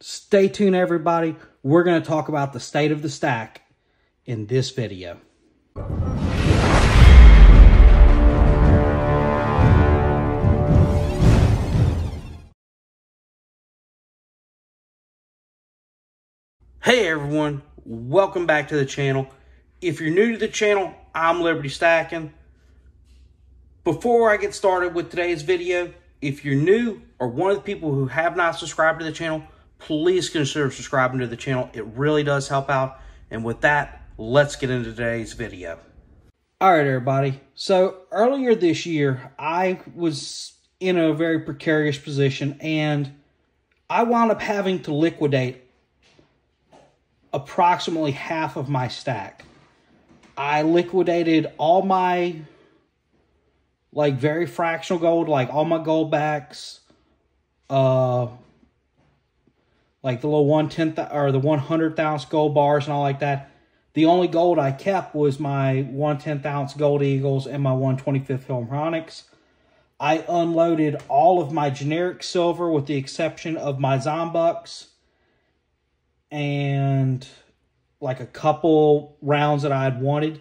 Stay tuned, everybody. We're going to talk about the state of the stack in this video. Hey everyone, welcome back to the channel. If you're new to the channel, I'm Liberty Stacking. Before I get started with today's video, if you're new or one of the people who have not subscribed to the channel, please consider subscribing to the channel. It really does help out. And with that, let's get into today's video. All right, everybody. So earlier this year, I was in a very precarious position and I wound up having to liquidate approximately half of my stack. I liquidated all my very fractional gold, like all my gold backs, like the little 1/10 or the 1/100th ounce gold bars and all like that. The only gold I kept was my 1/10 ounce gold eagles and my 1/25 harmonics. I unloaded all of my generic silver with the exception of my Zombucks and like a couple rounds that I had wanted.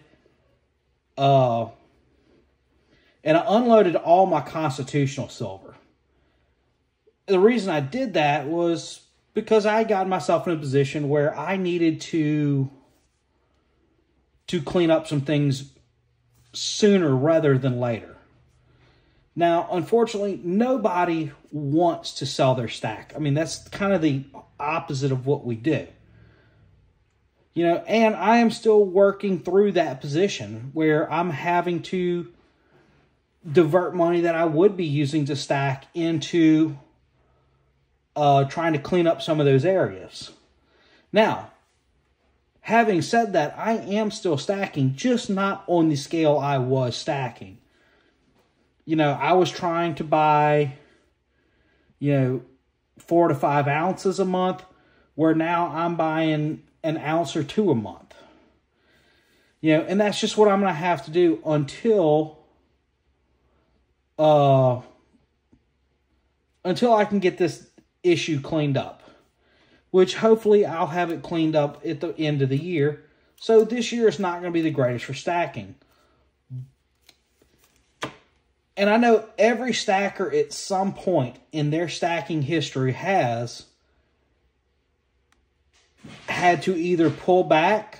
And I unloaded all my constitutional silver. The reason I did that was because I got myself in a position where I needed to clean up some things sooner rather than later. Now, unfortunately, nobody wants to sell their stack. I mean, that's kind of the opposite of what we do. You know, and I am still working through that position where I'm having to divert money that I would be using to stack into trying to clean up some of those areas. Now, having said that, I am still stacking, just not on the scale I was stacking. You know, I was trying to buy, 4 to 5 ounces a month, where now I'm buying an ounce or two a month. And that's just what I'm going to have to do until I can get this issue cleaned up, which hopefully I'll have it cleaned up at the end of the year. So this year is not going to be the greatest for stacking. And I know every stacker at some point in their stacking history has had to either pull back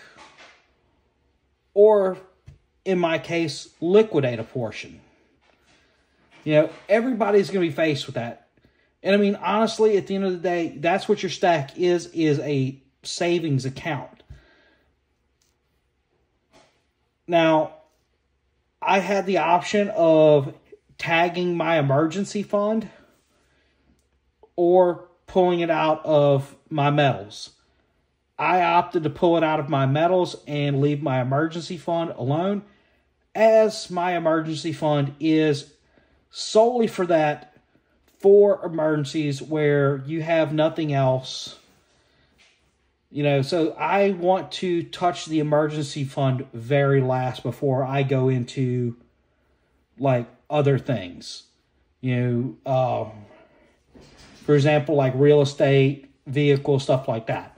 or, in my case, liquidate a portion. Everybody's going to be faced with that. And I mean, honestly, at the end of the day, that's what your stack is a savings account. Now, I had the option of tagging my emergency fund or pulling it out of my metals. I opted to pull it out of my metals and leave my emergency fund alone, as my emergency fund is solely for emergencies where you have nothing else. So I want to touch the emergency fund very last before I go into other things. For example, like real estate, vehicles, stuff like that,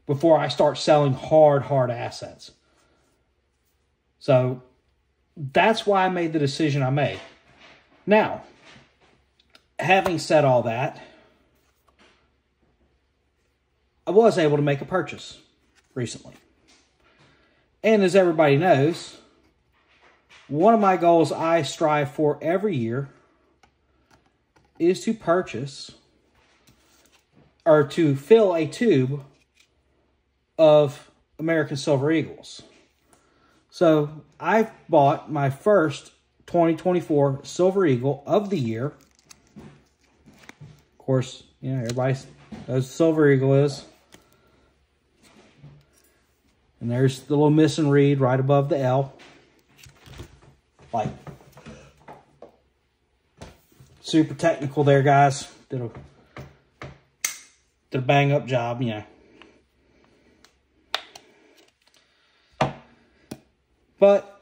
before I start selling hard assets. So that's why I made the decision I made. Now, having said all that, I was able to make a purchase recently. And as everybody knows, one of my goals I strive for every year is to purchase or to fill a tube of American Silver Eagles. So I've bought my first 2024 Silver Eagle of the year. Of course, everybody knows what Silver Eagle is. And there's the little missing reed right above the L. Super technical there, guys. Did a bang up job, But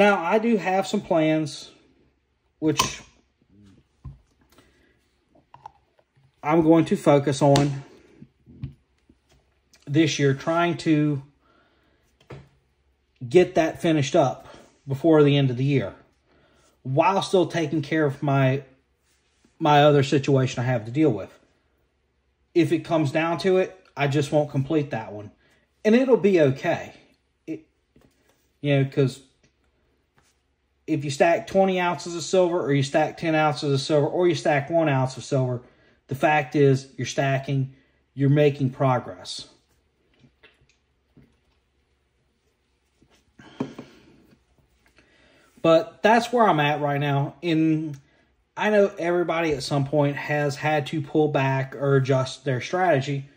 Now, I do have some plans, which I'm going to focus on this year, trying to get that finished up before the end of the year, while still taking care of my other situation I have to deal with. If it comes down to it, I just won't complete that one. And it'll be okay. Because if you stack 20 ounces of silver, or you stack 10 ounces of silver, or you stack 1 ounce of silver, the fact is you're stacking, you're making progress. But that's where I'm at right now. I know everybody at some point has had to pull back or adjust their strategy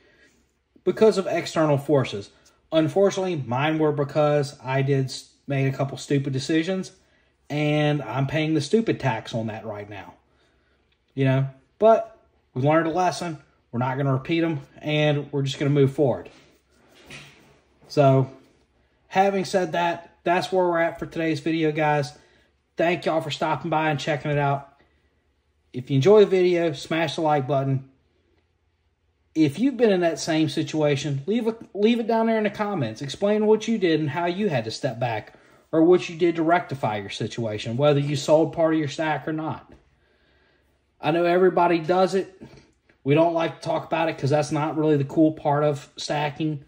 because of external forces. Unfortunately, mine were because I made a couple stupid decisions, and I'm paying the stupid tax on that right now. But we learned a lesson. We're not going to repeat them, and we're just going to move forward. So, having said that, that's where we're at for today's video, guys. Thank y'all for stopping by and checking it out. If you enjoy the video, smash the like button. If you've been in that same situation, leave it down there in the comments. Explain what you did and how you had to step back, or what you did to rectify your situation, whether you sold part of your stack or not. I know everybody does it. We don't like to talk about it because that's not really the cool part of stacking,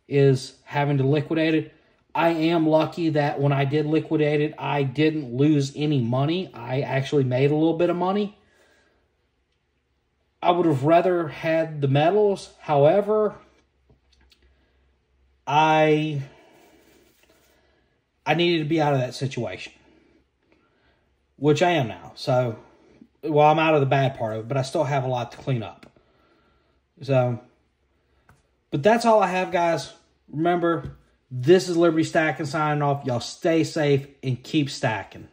is having to liquidate it. I am lucky that when I did liquidate it, I didn't lose any money. I actually made a little bit of money. I would have rather had the metals. However, I needed to be out of that situation, which I am now. So, well, I'm out of the bad part of it, but I still have a lot to clean up. So, but that's all I have, guys. Remember, this is Liberty Stacking signing off. Y'all stay safe and keep stacking.